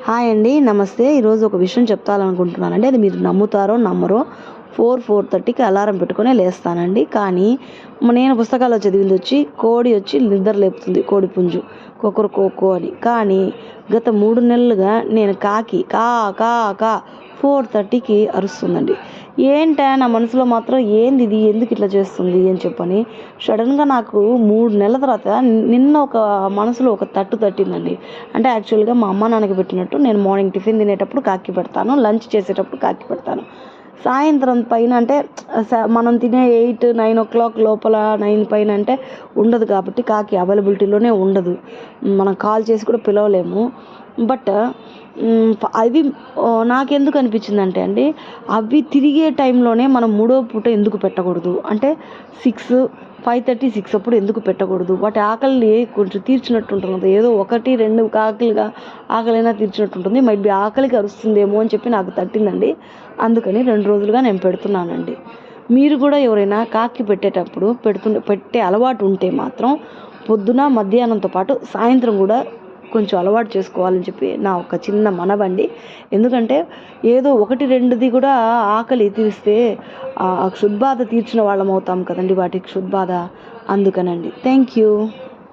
Hi అండి, నమస్తే. ఈరోజు ఒక విషయం చెప్తాలనుకుంటున్నానండి. అది మీరు నమ్ముతారో నమ్మరో. 4:30కి అలారం పెట్టుకునే లేస్తానండి. కానీ నేను పుస్తకాల్లో చదివింది కోడి నిద్ర లేపుతుంది, కోడి పుంజు కొకరుకోకో అని. కానీ గత 3 నెలలుగా నేను కాకి కా కా కా 4:30కి అరుస్తుందండి. నా మనసులో మాత్రం ఏంది ఇది, ఎందుకు ఇట్లా చేస్తుంది అని చెప్పని సడన్గా నాకు 3 నెలల తర్వాత నిన్న ఒక మనసులో ఒక తట్టిందండి. అంటే యాక్చువల్గా మా అమ్మ నాన్నకి పెట్టినట్టు నేను మార్నింగ్ టిఫిన్ తినేటప్పుడు కాకి పెడతాను, లంచ్ చేసేటప్పుడు కాకి పెడతాను. సాయంత్రం పైన అంటే మనం తినే 8-9 లోపల 9 పైన అంటే ఉండదు, కాబట్టి కాకి అవైలబిలిటీలోనే ఉండదు. మనం కాల్ చేసి కూడా పిలవలేము. బట్ అవి నాకెందుకు అనిపించిందంటే అండి, అవి తిరిగే టైంలోనే మనం మూడో పూట ఎందుకు పెట్టకూడదు, అంటే 5:30-6 అప్పుడు ఎందుకు పెట్టకూడదు? వాటి ఆకలిని కొంచెం తీర్చినట్టు ఉంటుంది కదా, ఏదో 1-2 కాకులుగా ఆకలైనా తీర్చినట్టు ఉంటుంది. మైట్ బి ఆకలికి అరుస్తుందేమో అని చెప్పి నాకు తట్టిందండి. అందుకని 2 రోజులుగా నేను పెడుతున్నానండి. మీరు కూడా ఎవరైనా కాకి పెట్టేటప్పుడు పెట్టే అలవాటు ఉంటే మాత్రం పొద్దున మధ్యాహ్నంతో పాటు సాయంత్రం కూడా కొంచెం అలవాటు చేసుకోవాలని చెప్పి నా ఒక చిన్న మనవండి. ఎందుకంటే ఏదో 1-2ది కూడా ఆకలి తీరిస్తే క్షుద్బాధ తీర్చిన వాళ్ళం అవుతాం కదండి, వాటికి క్షుద్బాధ. అందుకనండి. Thank you.